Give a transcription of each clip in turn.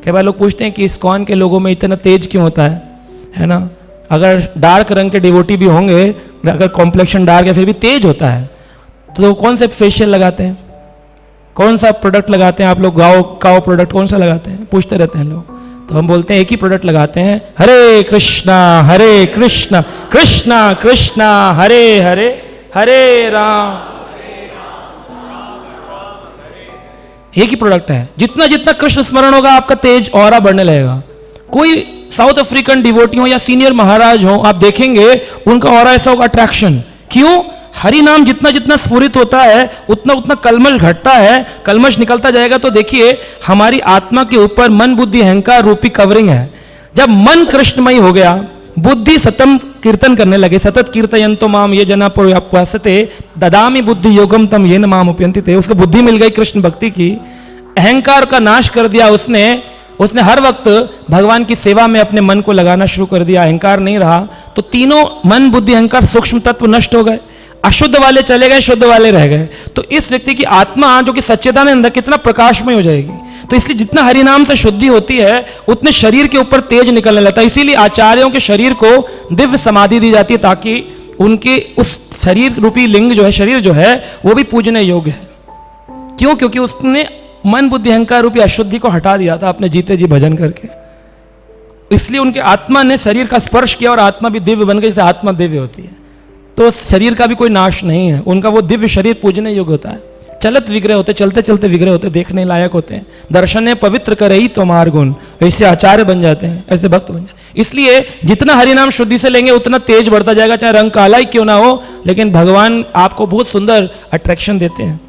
कई बार लोग पूछते हैं कि इस्कॉन के लोगों में इतना तेज क्यों होता है ना। अगर डार्क रंग के डिवोटी भी होंगे, अगर कॉम्प्लेक्शन डार्क है फिर भी तेज होता है, तो कौन से फेशियल लगाते हैं, कौन सा प्रोडक्ट लगाते हैं आप लोग, गाँव प्रोडक्ट कौन सा लगाते हैं, पूछते रहते हैं लोग। तो हम बोलते हैं एक ही प्रोडक्ट लगाते हैं, हरे कृष्णा कृष्णा कृष्णा हरे हरे, हरे राम। एक ही प्रोडक्ट है। जितना जितना कृष्ण स्मरण होगा आपका तेज ऑरा बढ़ने लगेगा। कोई साउथ अफ्रीकन डिवोटी हो या सीनियर महाराज हो, आप देखेंगे उनका ऑरा ऐसा होगा, अट्रैक्शन। क्यों? हरि नाम जितना जितना स्फुरित होता है उतना उतना कलमश घटता है, कलमश निकलता जाएगा। तो देखिए हमारी आत्मा के ऊपर मन बुद्धि अहंकार रूपी कवरिंग है। जब मन कृष्णमय हो गया, बुद्धि सतम कीर्तन करने लगे, सतत कीर्तयन्तो माम ये जना पुरुषते ददामि बुद्धि योगम तम येन माम उपयन्ति ते, उसको बुद्धि मिल गई कृष्ण भक्ति की, अहंकार का नाश कर दिया उसने हर वक्त भगवान की सेवा में अपने मन को लगाना शुरू कर दिया, अहंकार नहीं रहा। तो तीनों मन बुद्धि अहंकार सूक्ष्म तत्व नष्ट हो गए, अशुद्ध वाले चले गए, शुद्ध वाले रह गए। तो इस व्यक्ति की आत्मा जो कि सच्चिदानंद है कितना प्रकाशमय हो जाएगी। तो इसलिए जितना हरिनाम से शुद्धि होती है उतने शरीर के ऊपर तेज निकलने लगता है। इसीलिए आचार्यों के शरीर को दिव्य समाधि दी जाती है, ताकि उनके उस शरीर रूपी लिंग जो है, शरीर जो है वो भी पूजने योग्य है। क्यों? क्योंकि उसने मन बुद्धि अहंकार रूपी अशुद्धि को हटा दिया था अपने जीते जी भजन करके। इसलिए उनके आत्मा ने शरीर का स्पर्श किया और आत्मा भी दिव्य बन गई, जैसे आत्मा दिव्य होती है। तो शरीर का भी कोई नाश नहीं है, उनका वो दिव्य शरीर पूजने योग्य होता है। चलत विग्रह होते, चलते चलते विग्रह होते, देखने लायक होते हैं। दर्शन पवित्र करे ही तुम्हार गुण, ऐसे आचार्य बन जाते हैं, ऐसे भक्त बन जाते हैं। इसलिए जितना हरिनाम शुद्धि से लेंगे उतना तेज बढ़ता जाएगा, चाहे रंग काला ही क्यों ना हो, लेकिन भगवान आपको बहुत सुंदर अट्रैक्शन देते हैं।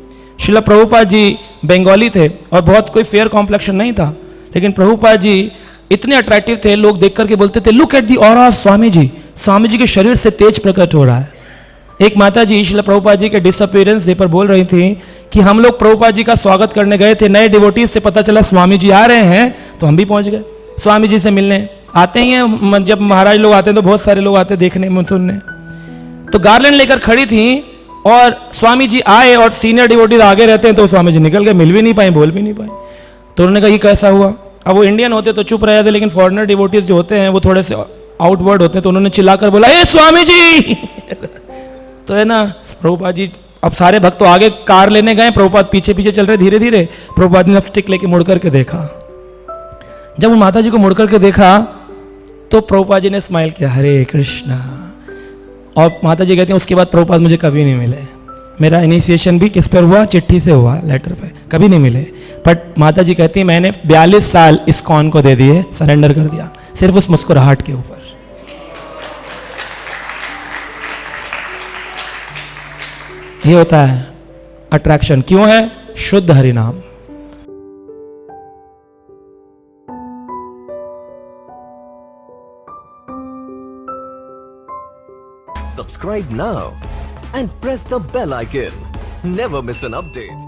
श्रील प्रभुपाद जी बंगाली थे और बहुत कोई फेयर कॉम्प्लेक्शन नहीं था, लेकिन प्रभुपाद जी इतने अट्रैक्टिव थे, लोग देख करके बोलते थे look at the aura of Swami ji, Swami ji के शरीर से तेज प्रकट हो रहा है। एक माता जी श्रील प्रभुपाद जी के डिसअपीयरेंस डे पर बोल रही थी कि हम लोग प्रभुपाद जी का स्वागत करने गए थे, नए डिवोटीज से पता चला स्वामी जी आ रहे हैं, तो हम भी पहुंच गए स्वामी जी से मिलने। आते ही हैं, जब महाराज लोग आते हैं तो बहुत सारे लोग आते देखने में सुनने। तो गार्लैंड लेकर खड़ी थी और स्वामी जी आए और सीनियर डिवोटीज आगे रहते हैं, तो स्वामी जी निकल गए, मिल भी नहीं पाए, बोल भी नहीं पाए। तो उन्होंने कहा ये कैसा हुआ? अब वो इंडियन होते तो चुप रहे थे, लेकिन फॉरेनर डिवोटीज जो होते हैं वो थोड़े से आउटवर्ड होते हैं, तो उन्होंने चिल्लाकर बोला ए स्वामी जी तो है ना, प्रभुपाद जी, अब सारे भक्त तो आगे कार लेने गए, प्रभुपाद पीछे पीछे चल रहे धीरे धीरे। प्रभुपाद ने स्टिक लेके मुड़ करके देखा, जब वो माता जी को मुड़ करके देखा तो प्रभुपाद जी ने स्माइल किया, हरे कृष्णा। और माता जी कहती हैं उसके बाद प्रभुपाद मुझे कभी नहीं मिले। मेरा इनिशिएशन भी किस पर हुआ? चिट्ठी से हुआ, लेटर पे, कभी नहीं मिले। बट माता जी कहती है मैंने 42 साल इस्कॉन को दे दिए, सरेंडर कर दिया, सिर्फ उस मुस्कुराहट के ऊपर। ये होता है अट्रैक्शन। क्यों है? शुद्ध हरिनाम। Subscribe now and press the bell icon. Never miss an update.